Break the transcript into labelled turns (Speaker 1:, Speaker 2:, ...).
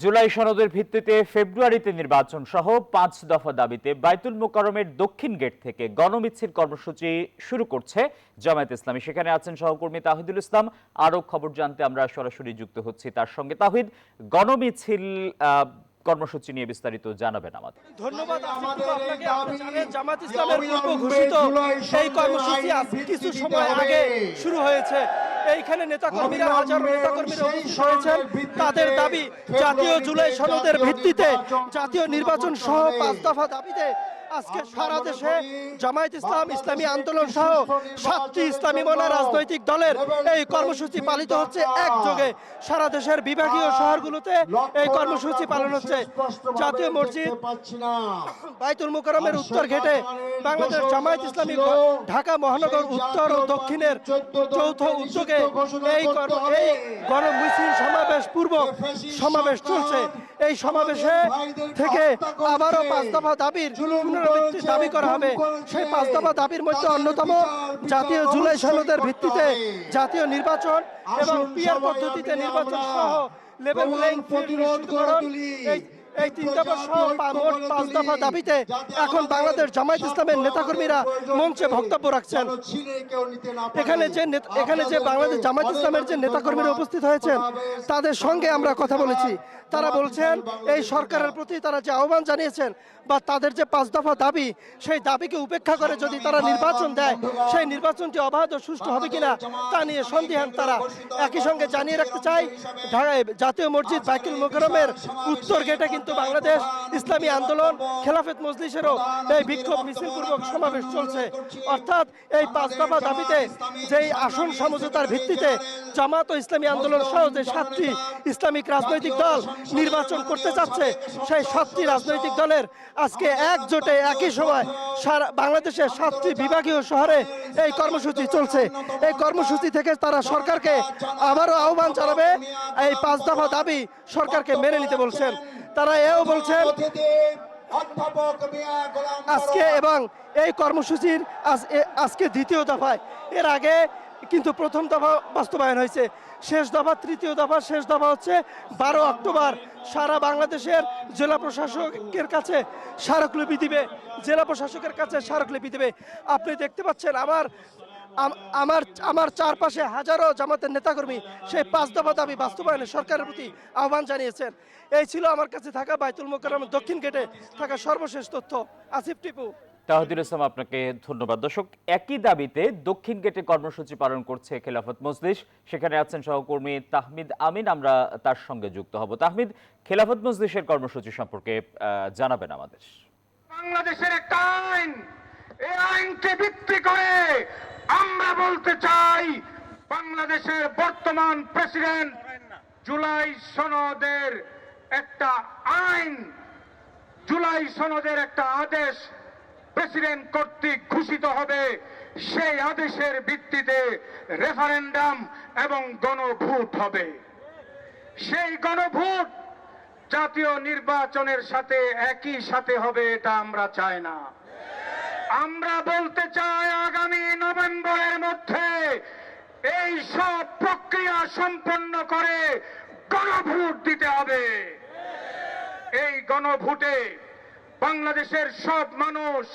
Speaker 1: জুলাই সনদের ভিত্তিতে ফেব্রুয়ারিতে নির্বাচন সহ ৫ দফা দাবিতে বাইতুল মোকাররমের দক্ষিণ গেট থেকে গণমিছিল কর্মসূচি শুরু করছে জামায়াত ইসলামী। সেখানে আছেন সহকর্মী তাহিদুল ইসলাম। আরো খবর জানতে আমরা সরাসরি যুক্ত হচ্ছি তার সঙ্গে। তাহিদ, গণমিছিল কর্মসূচি নিয়ে বিস্তারিত জানাবেন আমাদের।
Speaker 2: ধন্যবাদ আপনাকে। আপনি জানেন জামায়াত ইসলামের পূর্ব ঘোষিত এই কর্মসূচি কিছু সময় আগে শুরু হয়েছে। এইখানে নেতাকর্মীরা হাজারো নেতাকর্মীরা উপস্থিত হয়েছেন। তাদের দাবি জাতীয় জুলাই সনদের ভিত্তিতে জাতীয় নির্বাচন সহ ৫ দফা দাবিতে আজকে সারা দেশে জামায়াত ইসলাম, ইসলামী আন্দোলন সহ ৭টি ইসলামী মনা রাজনৈতিক দলের এই কর্মসূচি পালিত হচ্ছে একযোগে। সারা দেশের বিভাগীয় শহরগুলোতে এই কর্মসূচি পালন হচ্ছে। জাতীয় মসজিদ, বাইতুল মোকাররমের উত্তর গেটে বাংলাদেশ জামায়াত ইসলামী ঢাকা মহানগর উত্তর ও দক্ষিণের যৌথ উদ্যোগে এই গণমিছিল সমাবেশ পূর্বক সমাবেশ চলছে। এই সমাবেশে থেকে আবারও ৫ দফা দাবির দাবি করা হবে। সেই ৫ দফা দাবির মধ্যে অন্যতম জাতীয় জুলাই সনদের ভিত্তিতে জাতীয় নির্বাচন এবং পিআর পদ্ধতিতে নির্বাচন সহ লেভেল প্লেইং ফিল্ড নিশ্চিতকরণ। এই ৩ দফা সহ মোট ৫ দফা দাবিতে এখন বাংলাদেশ জামায়াত ইসলামের নেতাকর্মীরা মঞ্চে বক্তব্য রাখছেন। এখানে যে বাংলাদেশ জামায়াত ইসলামের যে নেতাকর্মীরা উপস্থিত হয়েছেন তাদের সঙ্গে আমরা কথা বলেছি। তারা বলছেন এই সরকারের প্রতি তারা যে আহ্বান জানিয়েছেন বা তাদের যে ৫ দফা দাবি, সেই দাবিকে উপেক্ষা করে যদি তারা নির্বাচন দেয়, সেই নির্বাচনটি অবাধ ও সুষ্ঠু হবে কিনা তা নিয়ে সন্দিহান তারা। একই সঙ্গে জানিয়ে রাখতে চাই, ঢাকায় জাতীয় মসজিদ বাইতুল মোকাররমের উত্তর গেটে কিন্তু বাংলাদেশ ইসলামী আন্দোলন, খেলাফত মজলিসেরও এই বিক্ষোভ মিছিলপূর্বক সমাবেশ চলছে। অর্থাৎ এই ৫ দফা দাবিতে যেই আসন সমঝোতার ভিত্তিতে জামাত ও ইসলামী আন্দোলন সহ যে ৭টি ইসলামিক রাজনৈতিক দল নির্বাচন করতে চাচ্ছে, সেই ৭টি রাজনৈতিক দলের আজকে একজোটে একই সময় সারা বাংলাদেশের ৭টি বিভাগীয় শহরে এই কর্মসূচি চলছে। এই কর্মসূচি থেকে তারা সরকারকে আবারও আহ্বান জানাবে এই ৫ দফা দাবি সরকারকে মেনে নিতে বলছেন। তারা এও বলছেন আজকে এবং এই কর্মসূচির আজকে দ্বিতীয় দফায়, এর আগে কিন্তু প্রথম দফা বাস্তবায়ন হয়েছে। শেষ দফা, তৃতীয় দফা শেষ দফা হচ্ছে ১২ অক্টোবর। সারা বাংলাদেশের জেলা প্রশাসকের কাছে স্মারকলিপি দিবে, জেলা প্রশাসকের কাছে স্মারকলিপি দিবে। আপনি দেখতে পাচ্ছেন আমার চারপাশে হাজারো জামাতের নেতাকর্মী সেই ৫ দফা দাবি বাস্তবায়নে সরকারের প্রতি আহ্বান জানিয়েছেন। এই ছিল আমার কাছে থাকা বাইতুল মোকাররমের দক্ষিণ গেটে থাকা সর্বশেষ তথ্য। আসিফ টিপু।
Speaker 1: তাহিদুল ইসলাম, আপনাকে ধন্যবাদ। দর্শক, একই দাবিতে দক্ষিণ গেটে কর্মসূচি পালন করছে খেলাফত মজলিস। সেখানে আছেন সহকর্মী তাহমিদ আমিন, আমরা তার সঙ্গে যুক্ত হব। তাহমিদ, খেলাফত মজলিসের কর্মসূচি সম্পর্কে জানাবেন আমাদের।
Speaker 3: বাংলাদেশের একটা আইন, এই আইনকে ভিত্তি করে আমরা বলতে চাই বাংলাদেশের বর্তমান প্রেসিডেন্ট জুলাই সনদের একটা আইন, জুলাই সনদের একটা আদেশ প্রেসিডেন্ট কর্তৃক ঘোষিত হবে। সেই আদেশের ভিত্তিতে রেফারেন্ডাম এবং গণভোট হবে। সেই গণভোট জাতীয় নির্বাচনের সাথে একই সাথে হবে, এটা আমরা চাই না। আমরা বলতে চাই আগামী নভেম্বরের মধ্যে এই সব প্রক্রিয়া সম্পন্ন করে গণভোট দিতে হবে। এই গণভোটে বাংলাদেশের সব মানুষ